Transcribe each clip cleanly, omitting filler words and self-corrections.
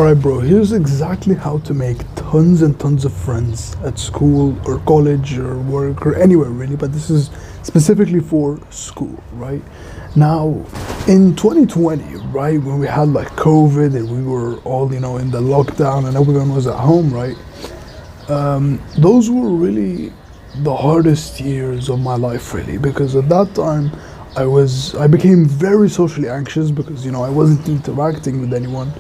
Alright, bro, here's exactly how to make tons and tons of friends at school or college or work or anywhere really, but this is specifically for school, right? Now, in 2020, right, when we had like COVID and we were all, in the lockdown and everyone was at home, right? Those were really the hardest years of my life, really, because at that time I became very socially anxious because, I wasn't interacting with anyone.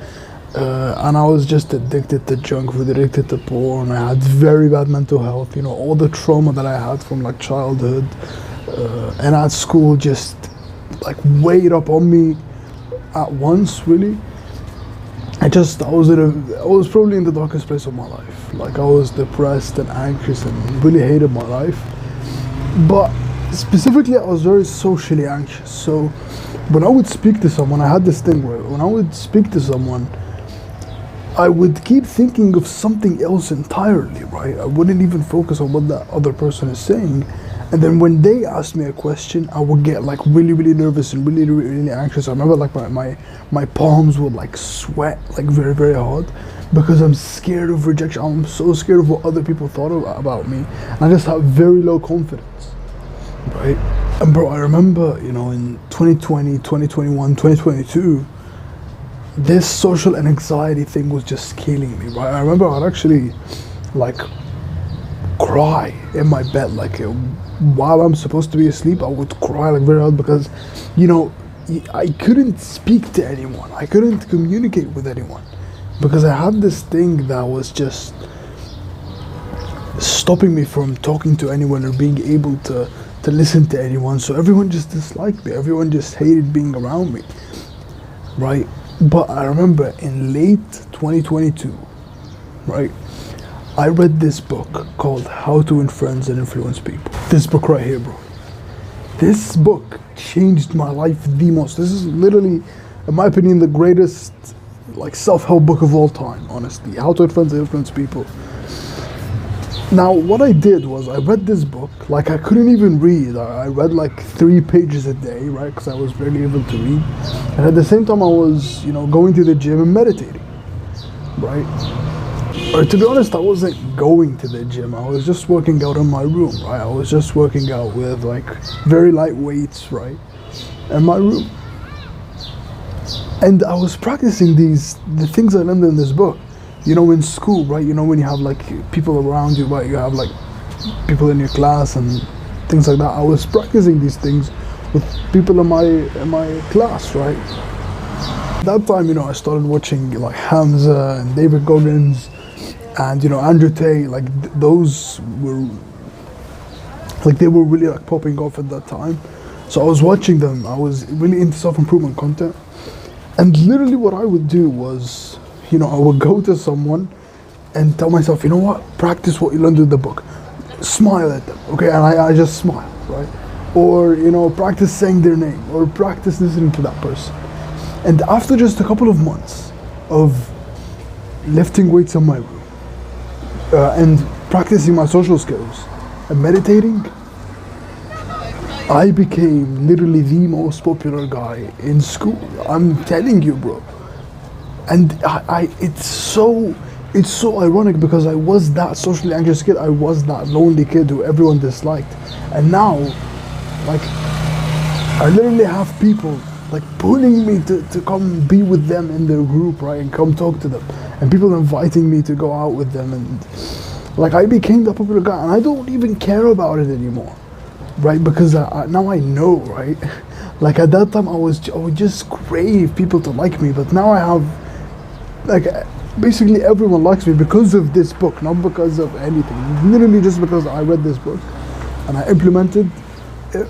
And I was just addicted to junk food, addicted to porn. I had very bad mental health, all the trauma that I had from like childhood and at school just like weighed up on me at once, really. I was probably in the darkest place of my life. Like I was depressed and anxious and really hated my life. But specifically, I was very socially anxious. So when I would speak to someone, I had this thing where when I would speak to someone, I would keep thinking of something else entirely, right? I wouldn't even focus on what that other person is saying. And then when they asked me a question, I would get like really, really nervous and really, really, really anxious. I remember like my palms would like sweat like very, very hard because I'm scared of rejection. I'm so scared of what other people thought about me. And I just have very low confidence, right? And bro, I remember, in 2020, 2021, 2022, this social anxiety thing was just killing me, right? I remember I'd actually like cry in my bed, like while I'm supposed to be asleep, I would cry like very hard because, I couldn't speak to anyone. I couldn't communicate with anyone because I had this thing that was just stopping me from talking to anyone or being able to listen to anyone. So everyone just disliked me. Everyone just hated being around me, right? But I remember in late 2022, right, I read this book called How to Win Friends and Influence People. This book right here, bro. This book changed my life the most. This is literally, in my opinion, the greatest like self-help book of all time, honestly. How to Win Friends and Influence People. Now, what I did was I read this book, like I couldn't even read. I read like 3 pages a day, right? Because I was barely able to read. And at the same time, I was, going to the gym and meditating, right? Or to be honest, I wasn't going to the gym. I was just working out in my room, right? I was just working out with like very light weights, right? In my room. And I was practicing the things I learned in this book. In school, right? When you have like people around you, right? You have like people in your class and things like that. I was practicing these things with people in my class, right? That time, I started watching like Hamza and David Goggins and Andrew Tate. Like those were like they were really like popping off at that time. So I was watching them. I was really into self-improvement content, and literally what I would do was, I would go to someone and tell myself, what? Practice what you learned in the book. Smile at them, okay? And I just smile, right? Or, practice saying their name or practice listening to that person. And after just a couple of months of lifting weights in my room and practicing my social skills and meditating, I became literally the most popular guy in school. I'm telling you, bro. And it's so ironic because I was that socially anxious kid. I was that lonely kid who everyone disliked. And now, like, I literally have people like pulling me to come be with them in their group, right? And come talk to them. And people inviting me to go out with them. And like, I became the popular guy and I don't even care about it anymore, right? Because now I know, right? Like at that time I would just crave people to like me. But now I have, like, basically everyone likes me because of this book, not because of anything. Literally just because I read this book and I implemented it,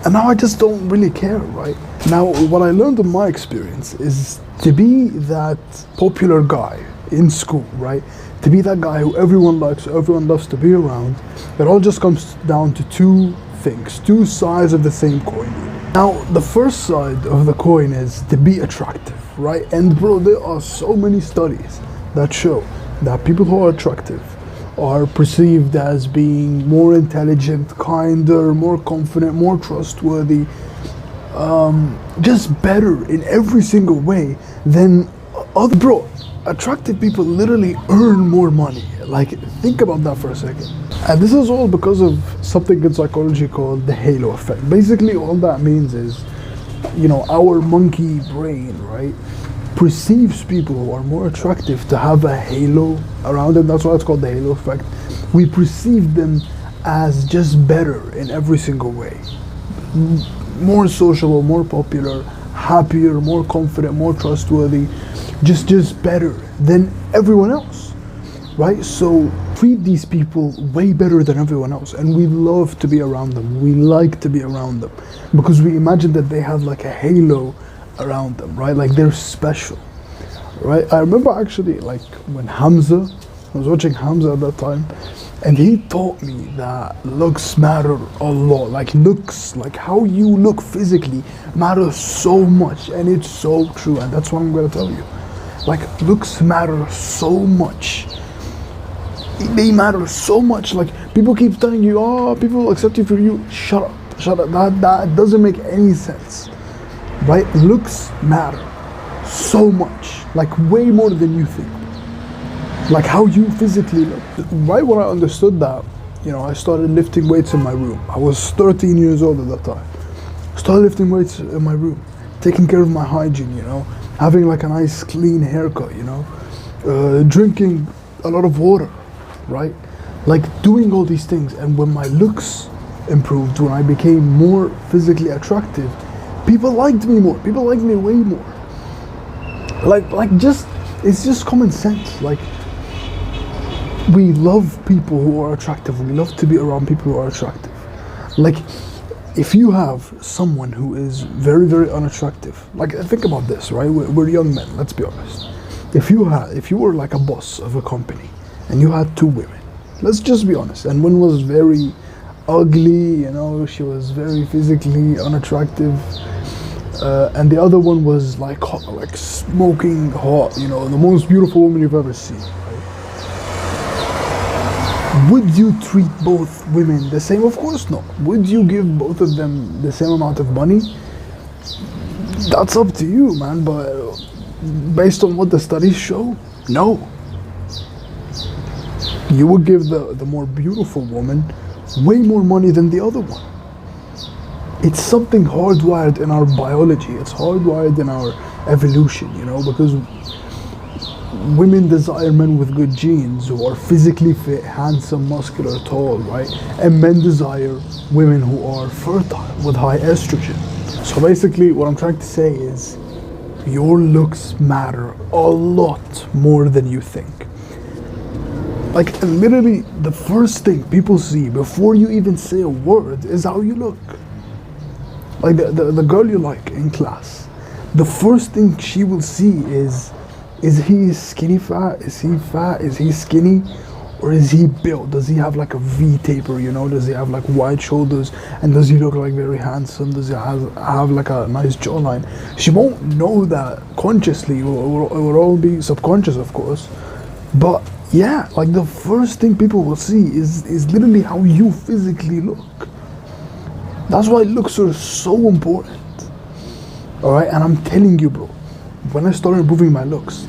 and now I just don't really care, right? Now, what I learned in my experience is to be that popular guy in school, right? To be that guy who everyone likes, who everyone loves to be around. It all just comes down to 2 things, 2 sides of the same coin. Now, the first side of the coin is to be attractive, right? And bro, there are so many studies that show that people who are attractive are perceived as being more intelligent, kinder, more confident, more trustworthy, just better in every single way than Other bro, attractive people literally earn more money. Like, think about that for a second. And this is all because of something in psychology called the halo effect. Basically, all that means is, our monkey brain, right, perceives people who are more attractive to have a halo around them. That's why it's called the halo effect. We perceive them as just better in every single way. More sociable, more popular, happier, more confident, more trustworthy, just better than everyone else, right? So treat these people way better than everyone else, and we love to be around them. We like to be around them because we imagine that they have like a halo around them, right? Like they're special, right? I remember actually like when I was watching Hamza at that time, and he taught me that looks matter a lot. Like looks, like how you look physically matters so much, and it's so true, and that's what I'm gonna tell you. Like looks matter so much. They matter so much. Like people keep telling you, oh, people accept you for you. Shut up. That doesn't make any sense, right? Looks matter so much, like way more than you think. Like how you physically look. Right when I understood that, I started lifting weights in my room. I was 13 years old at that time. Started lifting weights in my room, taking care of my hygiene, having like a nice clean haircut, drinking a lot of water, right? Like doing all these things. And when my looks improved, when I became more physically attractive, people liked me more. People liked me way more. It's just common sense. Like, we love people who are attractive. We love to be around people who are attractive. Like, if you have someone who is very, very unattractive, like think about this, right? We're young men, let's be honest. If you were like a boss of a company and you had two women, let's just be honest, and one was very ugly, she was very physically unattractive, and the other one was like hot, like smoking hot, the most beautiful woman you've ever seen. Would you treat both women the same? Of course not. Would you give both of them the same amount of money? That's up to you, man, but based on what the studies show, no. You would give the more beautiful woman way more money than the other one. It's something hardwired in our biology. It's hardwired in our evolution, because women desire men with good genes who are physically fit, handsome, muscular, tall, right? And men desire women who are fertile with high estrogen. So basically what I'm trying to say is your looks matter a lot more than you think. Like literally the first thing people see before you even say a word is how you look. Like the girl you like in class, the first thing she will see is he skinny fat? Is he fat? Is he skinny? Or is he built? Does he have like a V taper, Does he have like wide shoulders? And does he look like very handsome? Does he have like a nice jawline? She won't know that consciously. It will all be subconscious, of course. But yeah, like the first thing people will see is literally how you physically look. That's why looks are so important. Alright, and I'm telling you, bro, when I started improving my looks,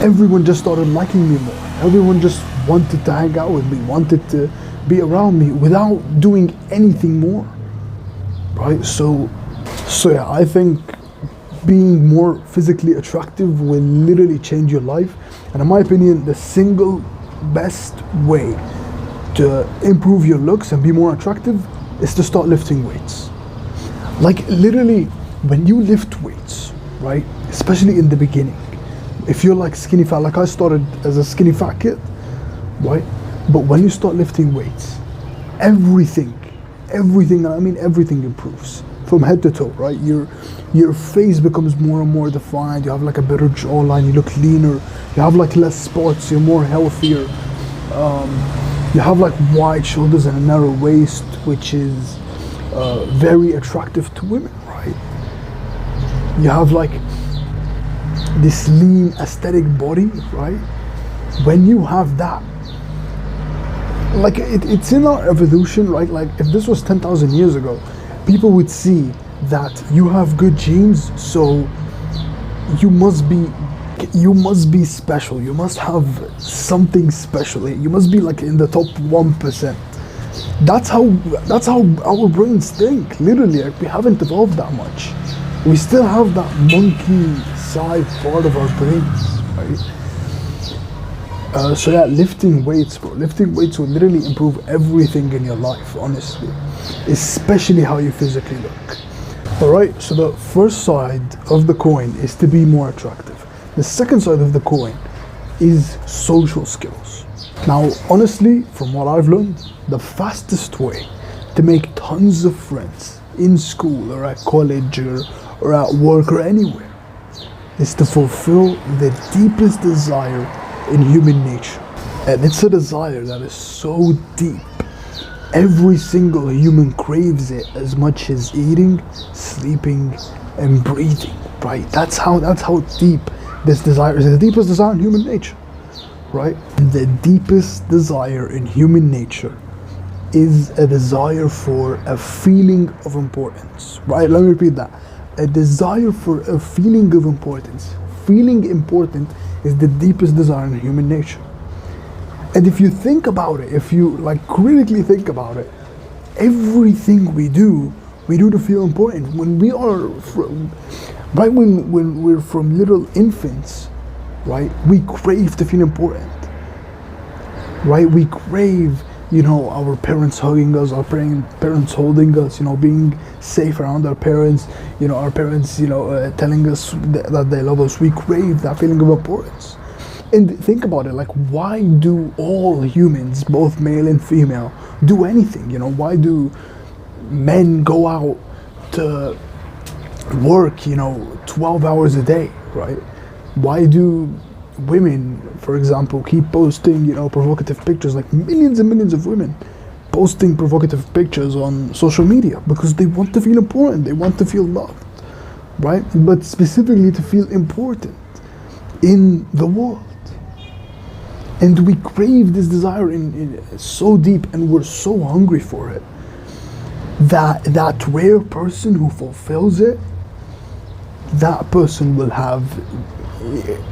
everyone just started liking me more. Everyone just wanted to hang out with me, wanted to be around me without doing anything more, right? So yeah, I think being more physically attractive will literally change your life. And in my opinion, the single best way to improve your looks and be more attractive is to start lifting weights. Like literally, when you lift weights, right, especially in the beginning, if you're like skinny fat, like I started as a skinny fat kid, right? But when you start lifting weights, everything, and I mean everything improves from head to toe, right? Your face becomes more and more defined. You have like a better jawline. You look leaner. You have like less spots. You're more healthier. You have like wide shoulders and a narrow waist, which is very attractive to women, right? You have like this lean aesthetic body, right? When you have that, like it's in our evolution, right? Like if this was 10,000 years ago, people would see that you have good genes, so you must be special. You must have something special. You must be like in the top 1%. That's how our brains think. Literally, like, we haven't evolved that much. We still have that monkey side part of our brains, right? So yeah, lifting weights, bro. Lifting weights will literally improve everything in your life, honestly, especially how you physically look. All right. So the first side of the coin is to be more attractive. The second side of the coin is social skills. Now, honestly, from what I've learned, the fastest way to make tons of friends in school or at college or at work or anywhere is to fulfill the deepest desire in human nature. And it's a desire that is so deep. Every single human craves it as much as eating, sleeping, and breathing, right? That's how deep this desire is. The deepest desire in human nature, right? And the deepest desire in human nature is a desire for a feeling of importance, right? Let me repeat that. A desire for a feeling of importance. Feeling important is the deepest desire in human nature. And if you think about it, if you like critically think about it, everything we do to feel important. When we are from, right, when we're from little infants, right, we crave to feel important, right? We crave, our parents hugging us, our parents holding us, being safe around our parents, our parents, telling us that they love us. We crave that feeling of importance. And think about it, like, why do all humans, both male and female, do anything? Why do men go out to work, 12 hours a day, right? Why do women, for example, keep posting, provocative pictures, like millions and millions of women posting provocative pictures on social media? Because they want to feel important, they want to feel loved, right? But specifically to feel important in the world. And we crave this desire in so deep, and we're so hungry for it, that rare person who fulfills it, that person will have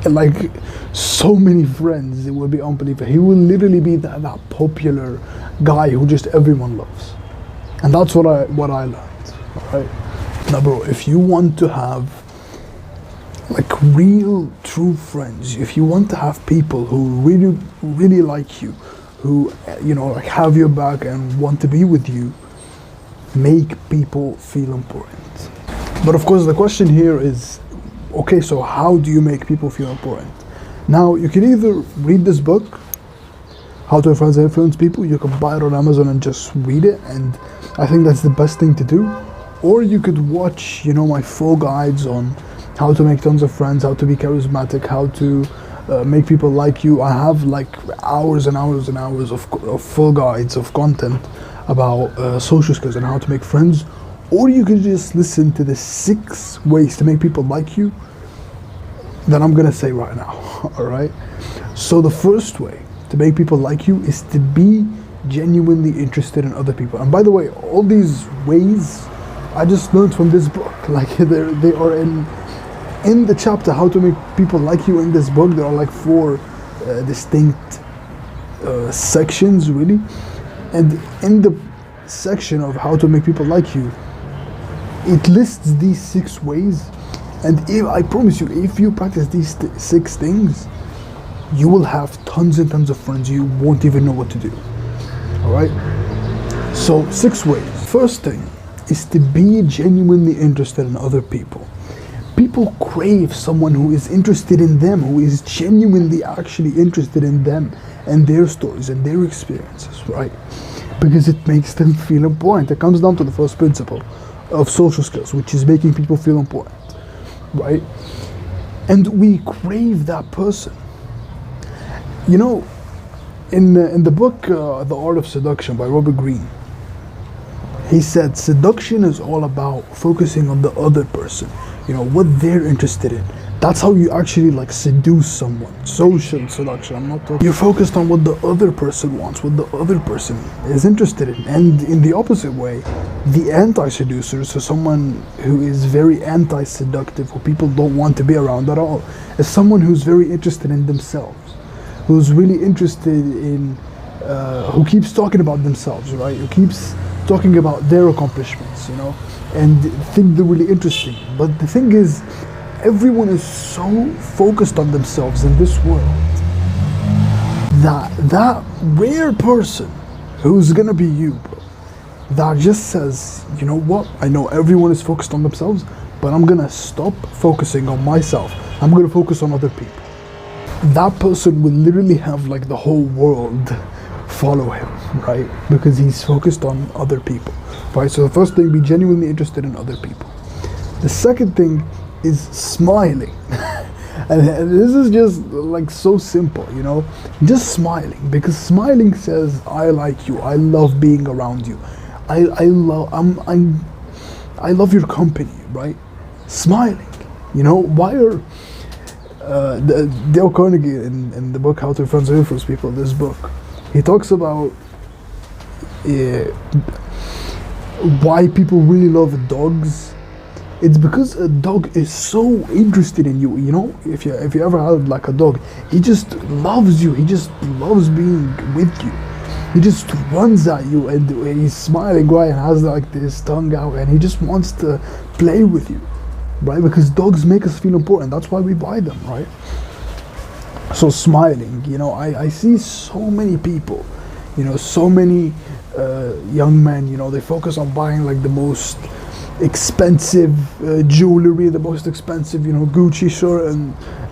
like so many friends. It will be unbelievable. He will literally be that popular guy who just everyone loves. And that's what I learned. All right. Now, bro, if you want to have like real true friends, if you want to have people who really like you, who like have your back and want to be with you, make people feel important. But of course the question here is, okay, so how do you make people feel important? Now, you can either read this book, How to Influence and Influence People. You can buy it on Amazon and just read it, and I think that's the best thing to do. Or you could watch my full guides on how to make tons of friends, how to be charismatic, how to make people like you. I have like hours and hours and hours of full guides of content about social skills and how to make friends. Or you could just listen to the 6 ways to make people like you that I'm gonna say right now. All right. So the first way to make people like you is to be genuinely interested in other people. And by the way, all these ways I just learned from this book. Like they are in the chapter How to Make People Like You. In this book, there are like 4 distinct sections, really. And in the section of How to Make People Like You, it lists these 6 ways. And I promise you, if you practice these 6 things, you will have tons and tons of friends. You won't even know what to do. All right. So 6 ways. First thing is to be genuinely interested in other people. People crave someone who is interested in them, who is genuinely actually interested in them and their stories and their experiences, right? Because it makes them feel important. It comes down to the first principle of social skills, which is making people feel important, right? And we crave that person. In the book The Art of Seduction by Robert Greene, he said seduction is all about focusing on the other person, what they're interested in, That's how you actually like seduce someone. Social seduction. I'm not talking. You're focused on what the other person wants, what the other person is interested in. And in the opposite way, the anti-seducer, so someone who is very anti-seductive, who people don't want to be around at all, is someone who's very interested in themselves, who's really interested in, who keeps talking about themselves, right? Who keeps talking about their accomplishments, you know, and think they're really interesting. But the thing is, everyone is so focused on themselves in this world that that rare person who's gonna be you, bro, that just says, you know what, I know everyone is focused on themselves, but I'm gonna stop focusing on myself. I'm gonna focus on other people. That person will literally have like the whole world follow him, right? Because he's focused on other people, right? So the first thing, be genuinely interested in other people. The second thing is smiling. and this is just like so simple, you know, just smiling, because smiling says, I like you, I love being around you, I love your company, right? Smiling, you know. Why are Dale Carnegie in the book How to Influence People, this book, he talks about why people really love dogs. It's because a dog is so interested in you. You know, if you ever had like a dog, he just loves you. He just loves being with you. He just runs at you and he's smiling, right, and has like this tongue out, and he just wants to play with you, right? Because dogs make us feel important. That's why we buy them, right? So smiling, you know, I see so many people, you know, so many young men, you know, they focus on buying like the most expensive jewelry, the most expensive, you know, Gucci shirt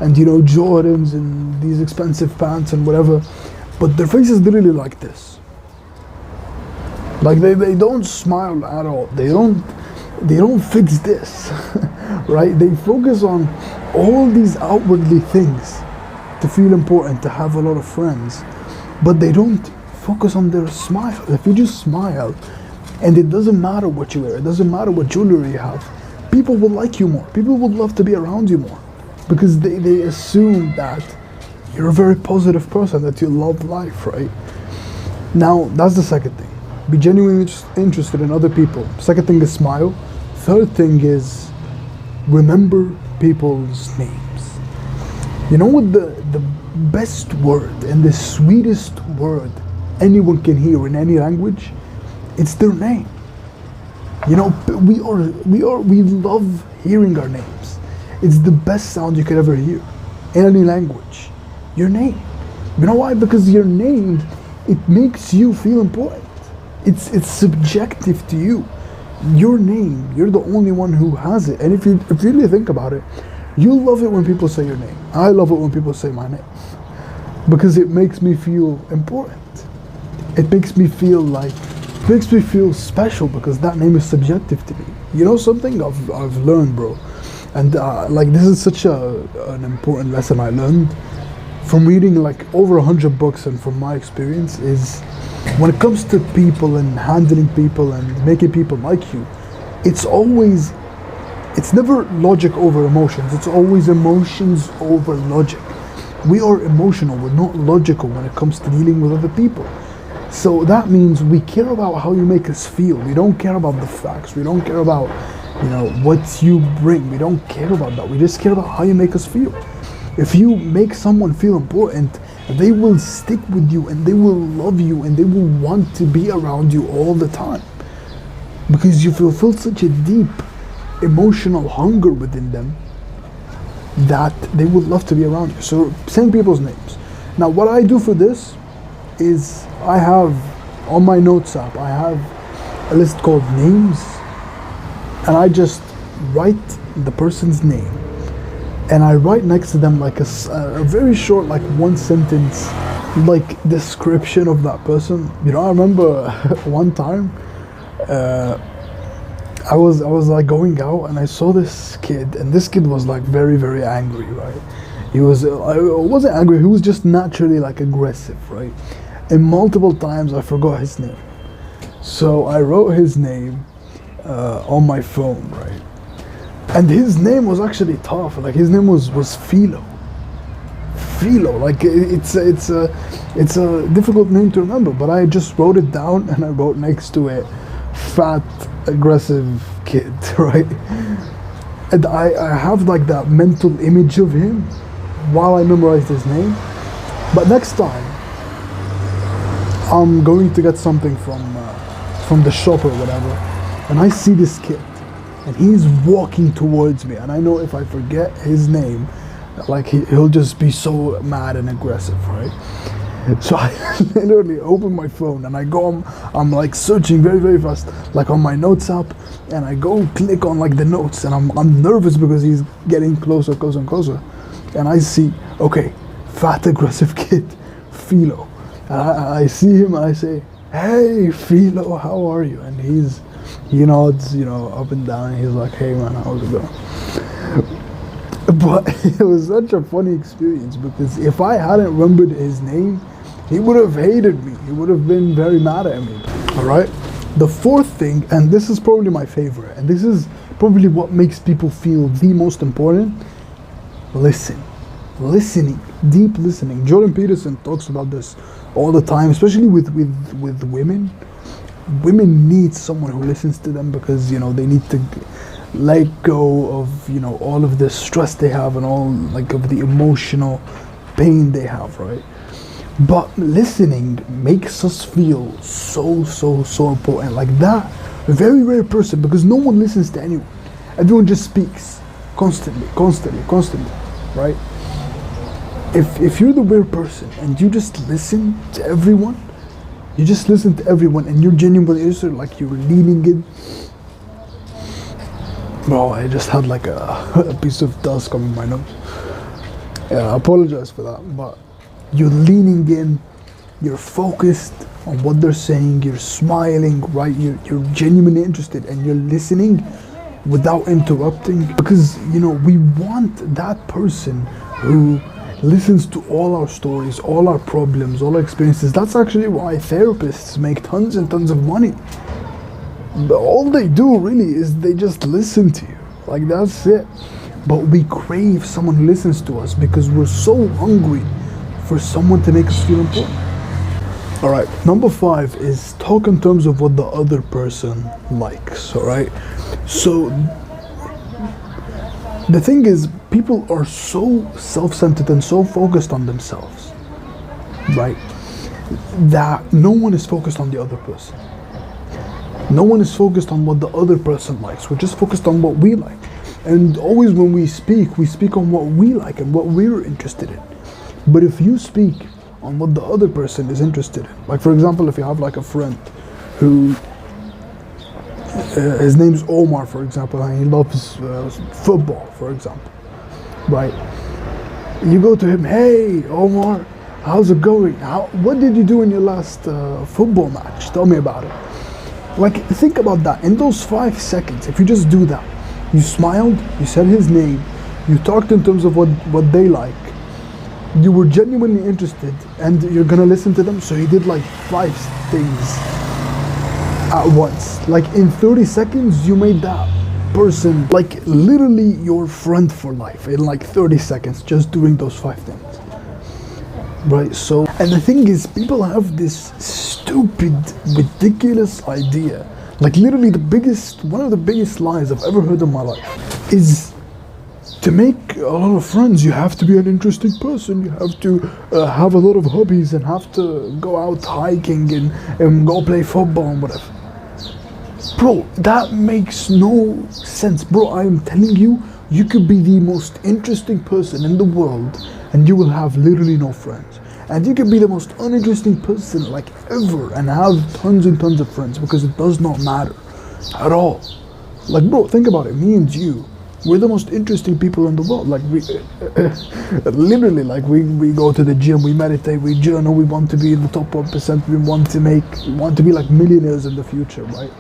and you know, Jordans and these expensive pants and whatever, but their face is literally like this. Like they don't smile at all. They don't fix this, right? They focus on all these outwardly things to feel important, to have a lot of friends, but they don't focus on their smile. If you just smile, and it doesn't matter what you wear, it doesn't matter what jewelry you have, people will like you more. People would love to be around you more, because they assume that you're a very positive person, that you love life, right? Now, that's the second thing. Be genuinely interested in other people. Second thing is smile. Third thing is remember people's names. You know what the best word and the sweetest word anyone can hear in any language? It's their name. You know, we love hearing our names. It's the best sound you could ever hear in any language. Your name. You know why? Because your name, it makes you feel important. It's subjective to you. Your name, you're the only one who has it. And if you really think about it, you love it when people say your name. I love it when people say my name, because it makes me feel important. It makes me feel special, because that name is subjective to me. You know something I've learned, bro, and like this is such an important lesson I learned from reading like over 100 books, and from my experience, is when it comes to people and handling people and making people like you, it's never logic over emotions. It's always emotions over logic. We are emotional, we're not logical when it comes to dealing with other people. So that means we care about how you make us feel. We don't care about the facts. We don't care about, you know, what you bring. We don't care about that. We just care about how you make us feel. If you make someone feel important, they will stick with you, and they will love you, and they will want to be around you all the time, because you fulfill such a deep emotional hunger within them that they would love to be around you. So saying people's names. Now what I do for this is, I have on my notes app, I have a list called names, and I just write the person's name, and I write next to them like a very short, like one sentence, like description of that person. You know, I remember one time I was like going out, and I saw this kid, and this kid was like very, very angry, right? He was, I wasn't angry, he was just naturally like aggressive, right? And multiple times I forgot his name. So I wrote his name on my phone, right? And his name was actually tough. Like his name was Philo. Philo. Like it's a difficult name to remember. But I just wrote it down and I wrote next to it, fat, aggressive kid, right? And I have like that mental image of him while I memorized his name. But next time I'm going to get something from the shop or whatever, and I see this kid and he's walking towards me, and I know if I forget his name, like he'll just be so mad and aggressive, right? So I literally open my phone and I go, I'm like searching very, very fast, like on my notes app, and I go click on like the notes, and I'm nervous because he's getting closer, closer and closer. And I see, okay, fat, aggressive kid, Philo. And I see him and I say, hey, Philo, how are you? And he nods, up and down, and he's like, hey man, how's it going? But it was such a funny experience, because if I hadn't remembered his name, he would have hated me. He would have been very mad at me. All right. The fourth thing, and this is probably my favorite, and this is probably what makes people feel the most important: listening, deep listening. Jordan Peterson talks about this all the time, especially with women. Women need someone who listens to them, because they need to let go of all of the stress they have and all like of the emotional pain they have, right? But listening makes us feel so important. Like that, a very rare person, because no one listens to anyone. Everyone just speaks constantly, right? If you're the weird person and you just listen to everyone, and you're genuinely interested, like you're leaning in. Bro, I just had like a piece of dust coming my nose. Yeah, I apologize for that, but you're leaning in, you're focused on what they're saying, you're smiling, right? You're genuinely interested, and you're listening without interrupting, because we want that person who listens to all our stories, all our problems, all our experiences. That's actually why therapists make tons and tons of money. But all they do really is they just listen to you. Like that's it. But we crave someone who listens to us, because we're so hungry for someone to make us feel important. All right, number 5 is talk in terms of what the other person likes. All right, so the thing is, people are so self-centered and so focused on themselves, right, that no one is focused on the other person. No one is focused on what the other person likes. We're just focused on what we like. And always when we speak on what we like and what we're interested in. But if you speak on what the other person is interested in, like for example, if you have like a friend who his name's Omar, for example, and he loves football, for example, right? You go to him, hey Omar, how's it going? What did you do in your last football match? Tell me about it. Like, think about that. In those 5 seconds, if you just do that, you smiled, you said his name, you talked in terms of what they like, you were genuinely interested, and you're gonna listen to them. So he did like 5 things at once. Like in 30 seconds, you made that person like literally your friend for life in like 30 seconds, just doing those 5 things. Right, so, and the thing is, people have this stupid, ridiculous idea, like literally one of the biggest lies I've ever heard in my life, is to make a lot of friends, you have to be an interesting person, you have to have a lot of hobbies and have to go out hiking and go play football and whatever. Bro, that makes no sense. Bro, I am telling you, you could be the most interesting person in the world and you will have literally no friends. And you can be the most uninteresting person like ever and have tons and tons of friends, because it does not matter at all. Like bro, think about it, me and you, we're the most interesting people in the world. Like we literally, like we go to the gym, we meditate, we journal, we want to be in the top 1%, we want to be like millionaires in the future, right?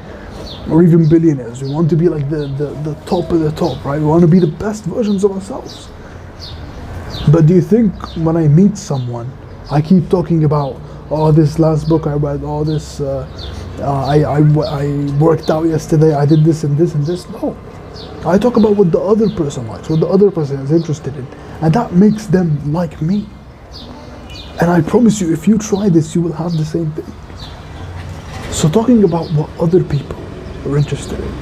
Or even billionaires. We want to be like the top of the top, right? We want to be the best versions of ourselves. But do you think when I meet someone, I keep talking about, oh, this last book I read, oh, this, I worked out yesterday, I did this and this and this? No. I talk about what the other person likes, what the other person is interested in, and that makes them like me. And I promise you, if you try this, you will have the same thing. So talking about what other people are interested in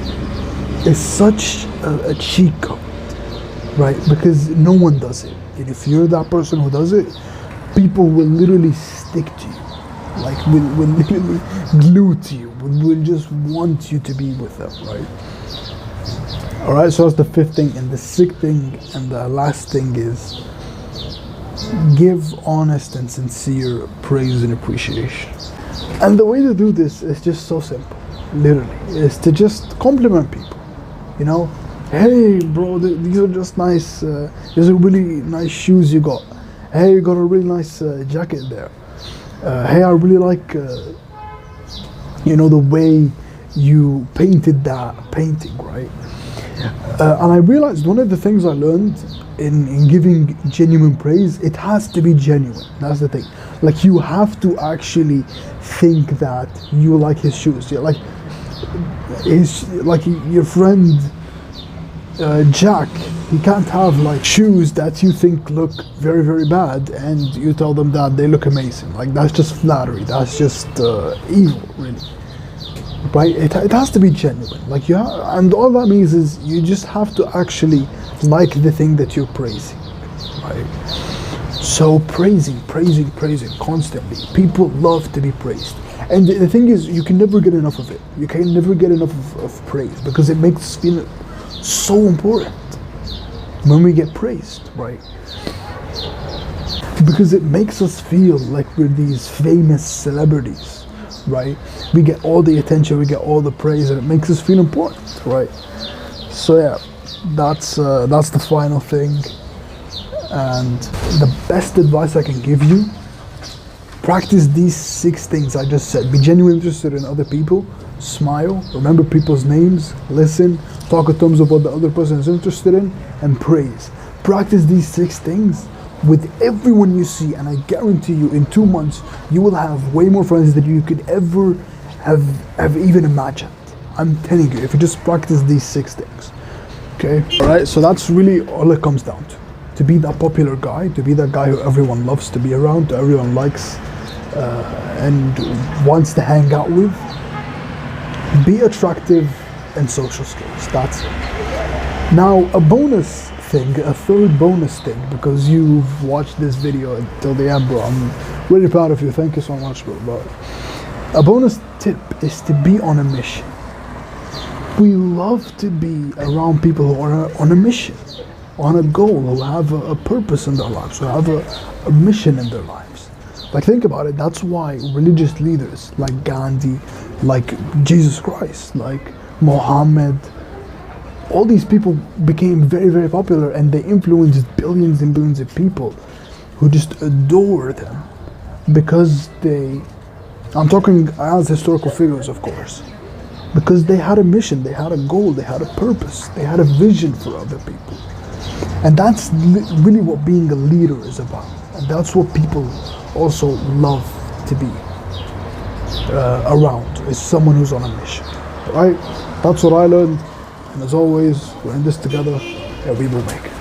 is such a cheat code, right? Because no one does it. And if you're that person who does it, people will literally stick to you. Like, will literally glue to you, will just want you to be with them, right? Alright, so that's the fifth thing. And the sixth thing and the last thing is give honest and sincere praise and appreciation. And the way to do this is just so simple, literally, is to just compliment people. You know, hey bro, these are just nice, these are really nice shoes you got. Hey, you got a really nice jacket there. Hey, I really like, you know, the way you painted that painting, right? And I realized one of the things I learned in giving genuine praise, it has to be genuine. That's the thing. Like, you have to actually think that you like his shoes. Yeah, like your friend Jack, he can't have like shoes that you think look very, very bad and you tell them that they look amazing. Like, that's just flattery. That's just evil, really. Right? It has to be genuine. Like, and all that means is you just have to actually like the thing that you're praising, right? So praising constantly. People love to be praised. And the thing is, you can never get enough of it. You can never get enough of praise, because it makes us feel so important when we get praised, right? Because it makes us feel like we're these famous celebrities, right? We get all the attention, we get all the praise, and it makes us feel important, right? So yeah, that's the final thing. And the best advice I can give you: practice these 6 things I just said. Be genuinely interested in other people, smile, remember people's names, listen, talk in terms of what the other person is interested in, and praise. Practice these 6 things with everyone you see, and I guarantee you, in 2 months, you will have way more friends than you could ever have even imagined. I'm telling you, if you just practice these 6 things. Okay? Alright, so that's really all it comes down to. To be that popular guy, to be that guy who everyone loves to be around, to everyone likes and wants to hang out with. Be attractive and social skills. That's it. Now, a bonus thing, a third bonus thing, because you've watched this video until the end, bro. I'm really proud of you. Thank you so much, bro. But a bonus tip is to be on a mission. We love to be around people who are on a mission, on a goal, who have a purpose in their lives, who have a mission in their lives. Like, think about it. That's why religious leaders like Gandhi, like Jesus Christ, like Muhammad, all these people became very, very popular, and they influenced billions and billions of people who just adore them because I'm talking as historical figures, of course, because they had a mission, they had a goal, they had a purpose, they had a vision for other people. And that's really what being a leader is about. And that's what people also love to be around, is someone who's on a mission, right? That's what I learned. And as always, we're in this together, and we will make it.